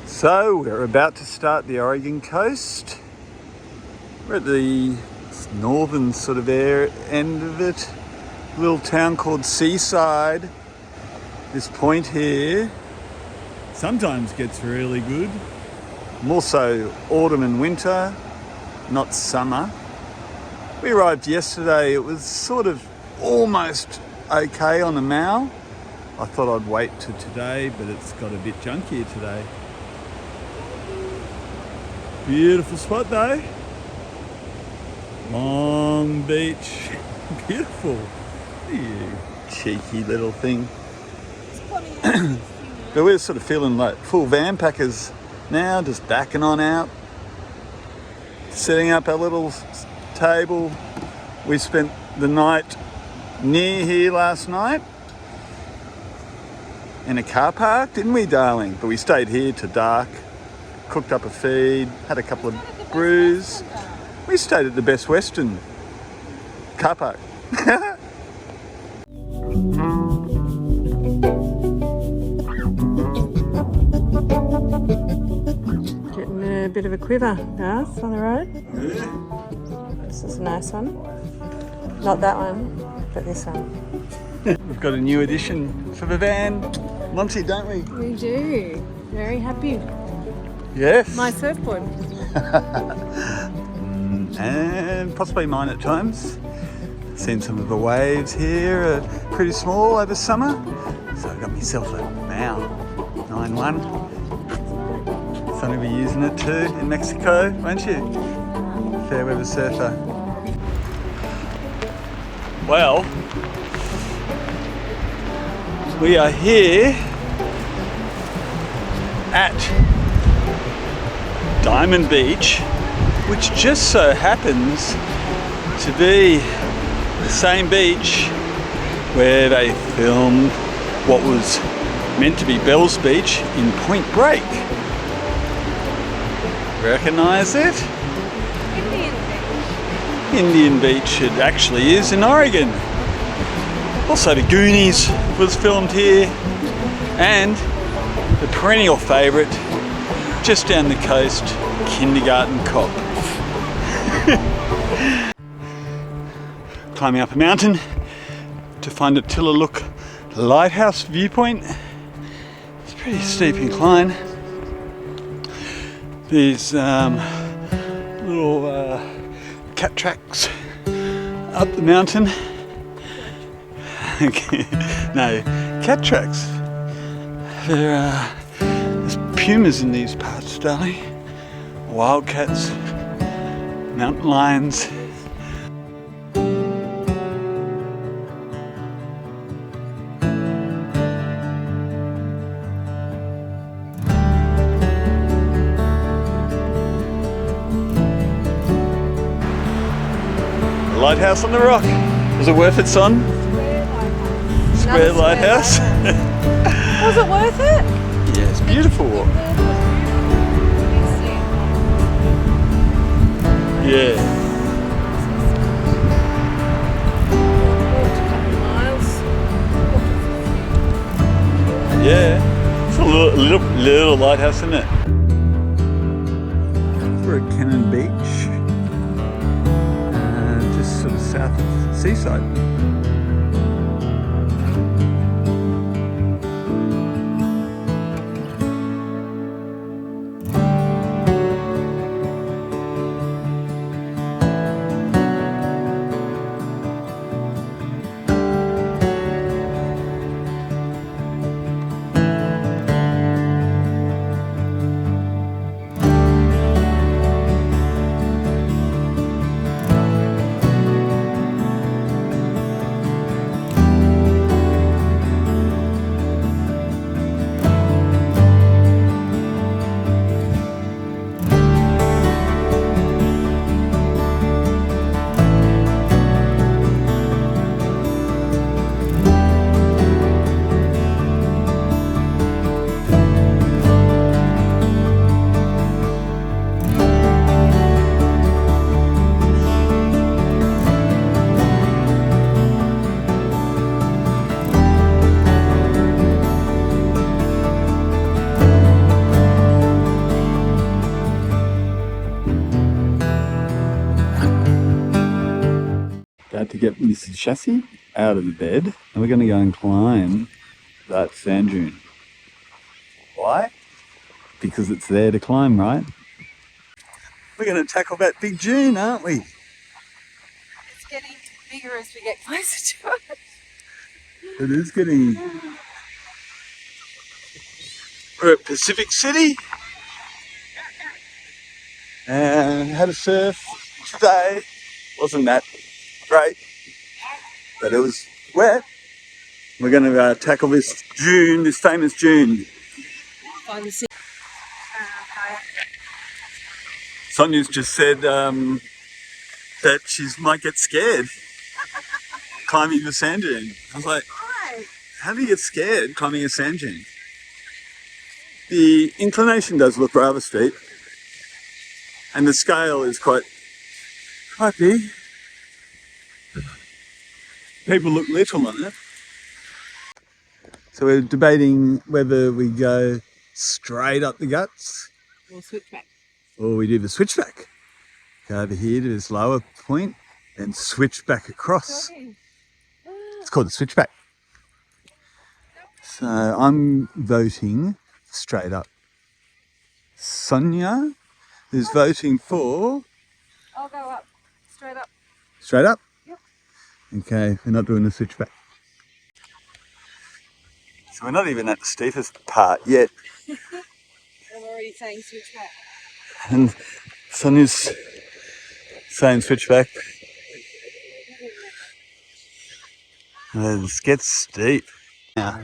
So we're about to start the Oregon coast. We're at the northern sort of end of it. A little town called Seaside. This point here sometimes gets really good. More so autumn and winter, not summer. We arrived yesterday. It was sort of almost okay on the Mao. I thought I'd wait till today, but it's got a bit junkier today. Beautiful spot though. Long beach. Beautiful. You cheeky little thing. But we're sort of feeling like full van packers now, just backing on out. Setting up our little table. We spent the night near here last night. In a car park, didn't we, darling? But we stayed here till dark. Cooked up a feed, had a couple of brews. We stayed at the Best Western car park. Getting a bit of a quiver, Garth, on the road. Yeah. This is a nice one. Not that one, but this one. We've got a new addition for the van, Monty, don't we? We do. Very happy. Yes. My surfboard. And possibly mine at times. Seen some of the waves here are pretty small over summer. So I got myself a Mao 9-1. Son will be using it too in Mexico, won't you? Fair weather surfer. Well, we are here at Diamond Beach, which just so happens to be the same beach where they filmed what was meant to be Bell's Beach in Point Break. Recognize it? Indian Beach it actually is in Oregon. Also the Goonies was filmed here, and the perennial favourite just down the coast, Kindergarten Cop. Climbing up a mountain to find a Tillamook lighthouse viewpoint. It's a pretty steep incline. There's little cat tracks up the mountain. No, cat tracks. There's pumas in these parts, darling. Wildcats, mountain lions. Lighthouse on the rock. Was it worth it, son? Square lighthouse. Was it worth it? Yeah, it's beautiful. Yeah. Yeah. It's a little lighthouse, isn't it? We're at Cannon Beach, just sort of south of Seaside. about to get Mrs. Chassis out of the bed and we're going to go and climb that sand dune. Why? Because it's there to climb, right? We're going to tackle that big dune, aren't we? It's getting bigger as we get closer to it. It is getting... We're at Pacific City and had a surf today. Wasn't that great, but it was wet. We're going to tackle this dune, this famous dune. On the sea. Sonia's just said that she might get scared climbing the sand dune. I was like, how do you get scared climbing a sand dune? The inclination does look rather steep and the scale is quite big. People look little on it. So we're debating whether we go straight up the guts Or switchback. or we do the switchback. Go over here to this lower point and switch back across. It's called the switchback. So I'm voting straight up. Sonia is voting for... I'll go up. Straight up. Straight up? Yep. Okay, we're not doing the switchback. So we're not even at the steepest part yet. I'm already saying switchback. And Sonia's saying switchback. It gets steep. Yeah.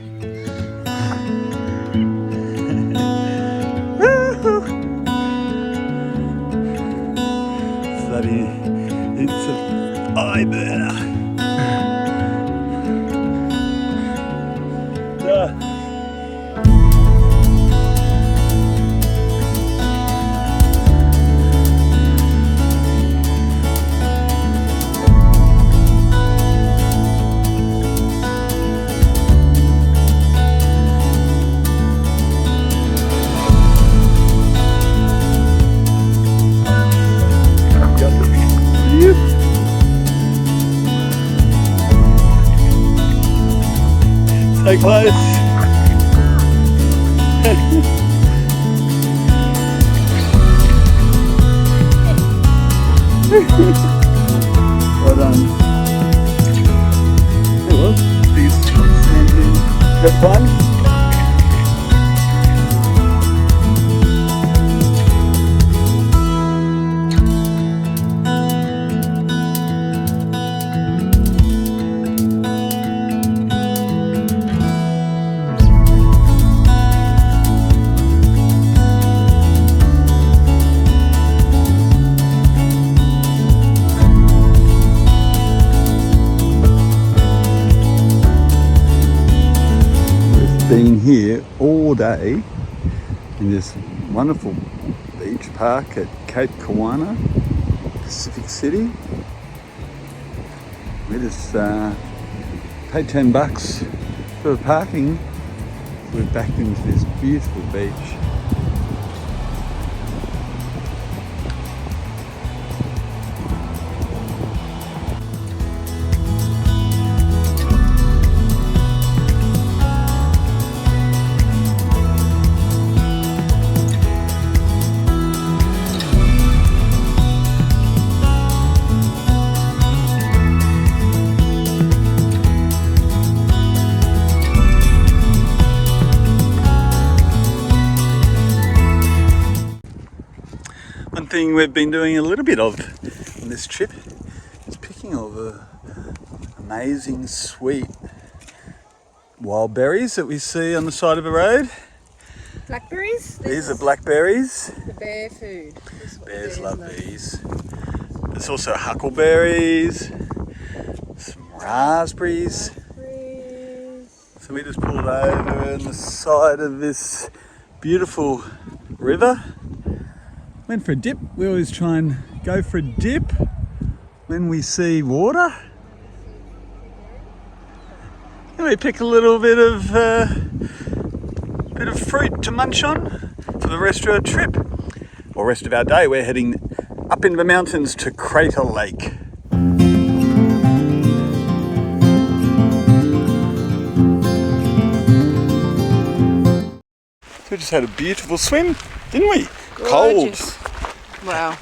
Bloody, it's a eye burner. So close. Well done. It was. Have fun. Been here all day in this wonderful beach park at Cape Kiwana, Pacific City. We just paid $10 for parking. We're back into this beautiful beach. One thing we've been doing a little bit of on this trip is picking all the amazing sweet wild berries that we see on the side of a road. Blackberries? These are blackberries. The bear food. Bears love these. There's also huckleberries, some raspberries. So we just pulled over on the side of this beautiful river. Went for a dip. We always try and go for a dip when we see water. And we pick a little bit of fruit to munch on for the rest of our trip, or rest of our day. We're heading up into the mountains to Crater Lake. We just had a beautiful swim, didn't we? Gorgeous. Wow,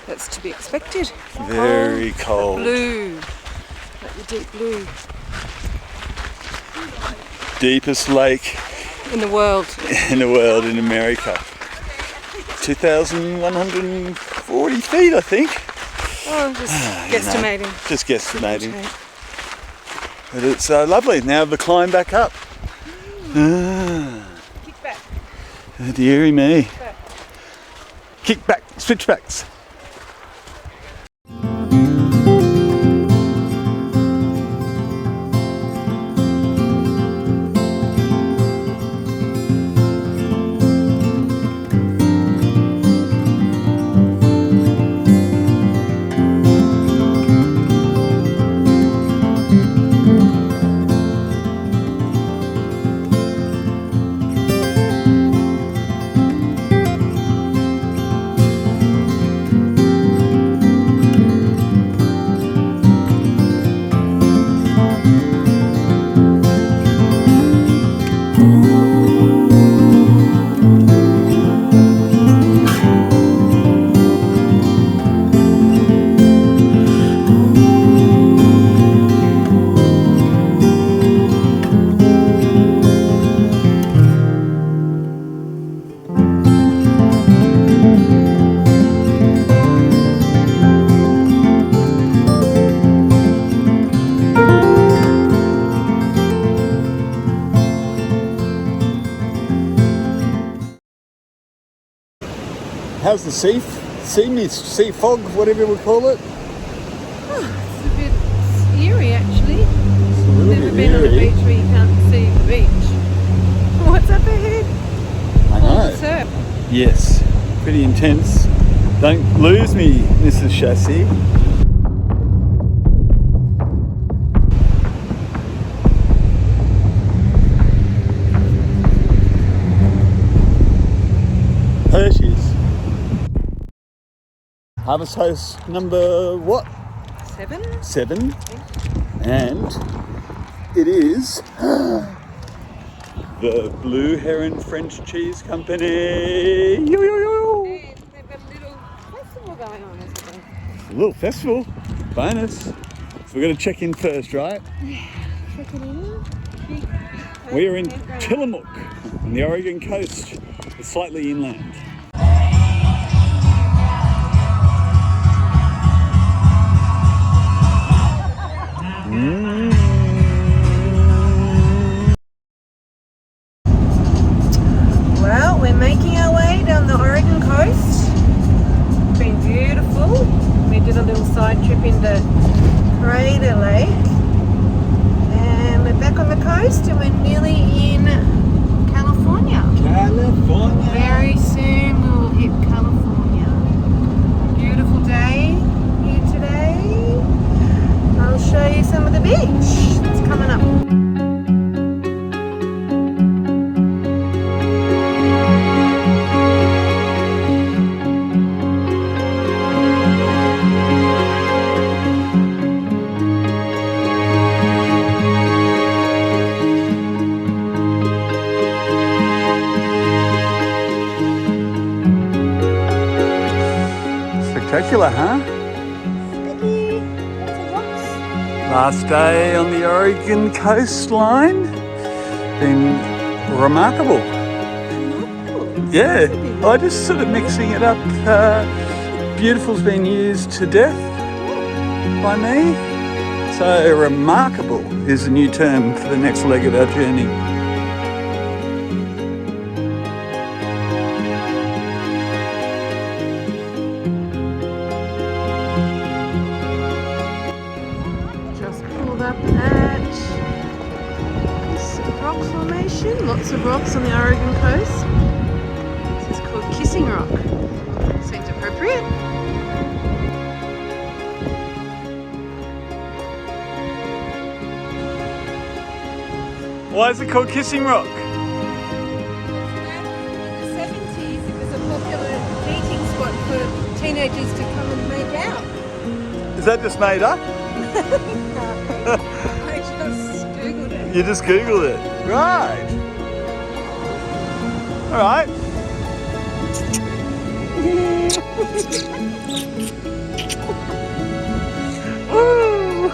that's to be expected. Very cold. Blue, like the deep blue. Deepest lake In the world. in the world in America. 2,140 feet, I think. Oh, just guesstimating. Just guesstimating. But it's lovely. Now the climb back up. Kick back. Dearie me. Kick back, switchbacks. How's the sea mist, sea fog, whatever we call it? It's a bit eerie actually. It's a little Never bit been on a eerie. beach where you can't see the beach. What's up ahead? I All the know. surf. Yes, pretty intense. Don't lose me, Mrs. Chassis. Hershey's. Harvest Host number what? 7. 7. And it is the Blue Heron French Cheese Company. Yo, yo, yo. And they've got a little festival going on, isn't there? A little festival. Bonus. So we're going to check in first, right? Check it in. We are in Tillamook on the Oregon coast. It's slightly inland. Well, we're making our way down the Oregon coast. It's been beautiful. We did a little side trip into Crater Lake. And we're back on the coast and we're nearly in California. California. Very soon we will hit California. Beautiful day here today. I'll show you some of the beach that's coming up. Spectacular, huh? Last day on the Oregon coastline. Been remarkable. Yeah, I just sort of mixing it up. Beautiful's been used to death by me. So remarkable is the new term for the next leg of our journey. Up at this rock formation, lots of rocks on the Oregon coast. This is called Kissing Rock. Seems appropriate. Why is it called Kissing Rock? In the 70s, it was a popular dating spot for teenagers to come and make out. Is that just made up? I just googled it. You just googled it. Right. All right. Woo!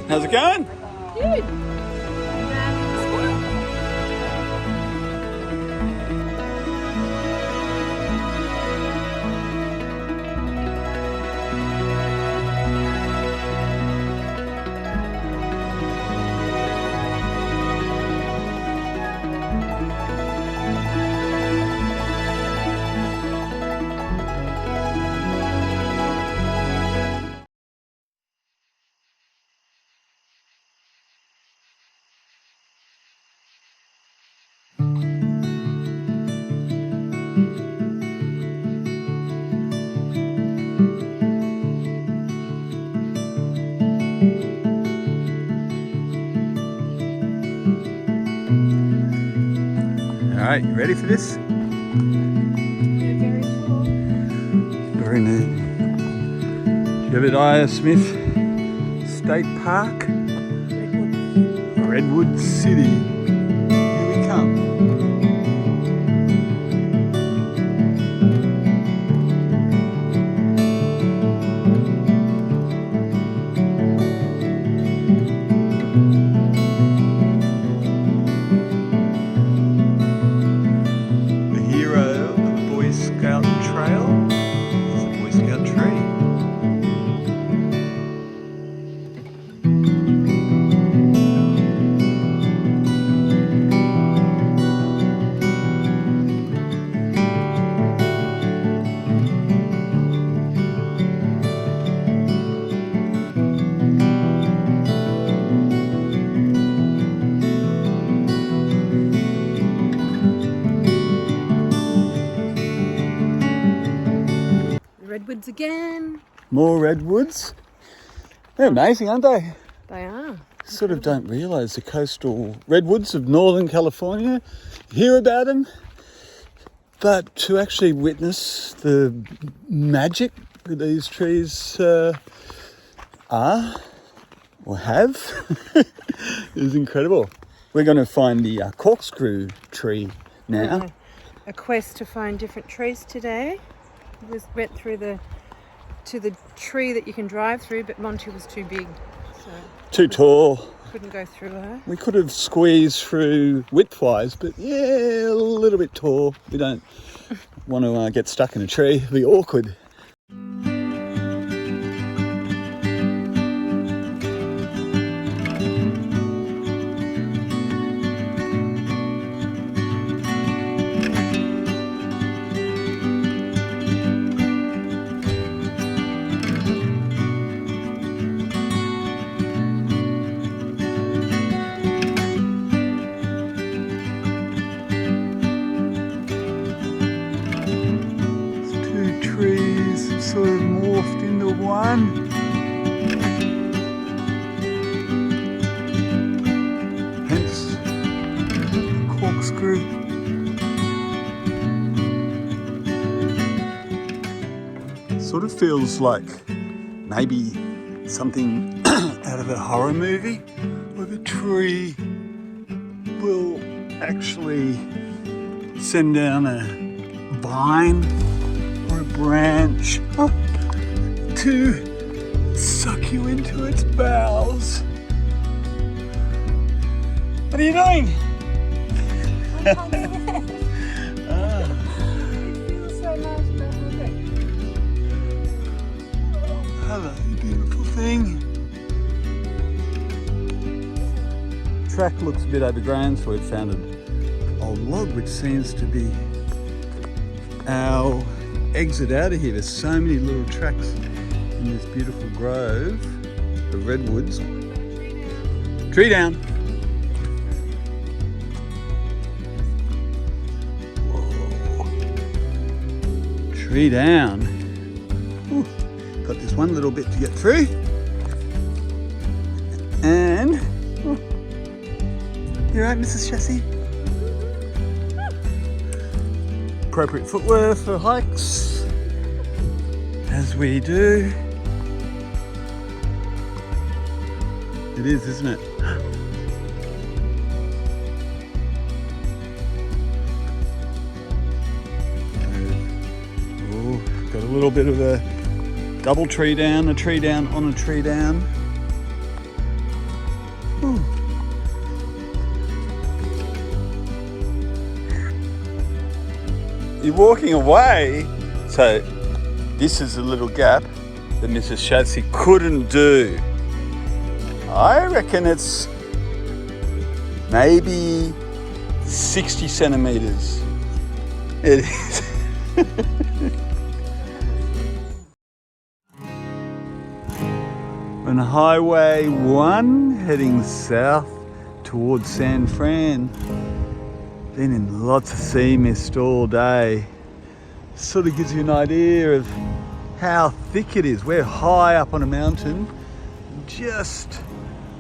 How's it going? Good. All right, you ready for this? They're very tall. Very neat. Jebediah Smith State Park, Redwood City. Here we come. The hero of the Boy Scout Trail is the Boy Scout tree. Redwoods again. More redwoods. They're amazing, aren't they? They are. Sort of don't realise the coastal redwoods of Northern California. Hear about them, but to actually witness the magic that these trees are or have is incredible. We're going to find the corkscrew tree now. A quest to find different trees today. We went through to the tree that you can drive through, but Monty was too big, so Too tall. couldn't go through her. We could have squeezed through width-wise, but yeah, a little bit tall. We don't want to get stuck in a tree. It'd be awkward. Trees sort of morphed into one. Hence corkscrew. Sort of feels like maybe something out of a horror movie where the tree will actually send down a vine or a branch to suck you into its bowels. What are you doing? It feels so nice to have it. Hello, you beautiful thing. Track looks a bit overgrown, so we've found an old log which seems to be our exit out of here. There's so many little tracks in this beautiful grove of redwoods. Tree down. Whoa. Tree down. Ooh. Got this one little bit to get through. And you right, Mrs. Chassis? Appropriate footwear for hikes. As we do. It is, isn't it? Oh, got a little bit of a double tree down, a tree down on a tree down. Ooh. You're walking away. So this is a little gap that Mrs. Shatsy couldn't do. I reckon it's maybe 60 centimeters. It is. On Highway 1 heading south towards San Fran. Been in lots of sea mist all day. Sort of gives you an idea of how thick it is. We're high up on a mountain, just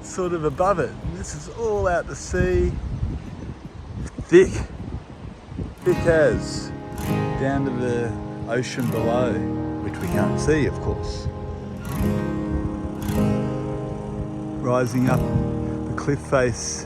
sort of above it. And this is all out to sea. Thick as, down to the ocean below, which we can't see, of course. Rising up the cliff face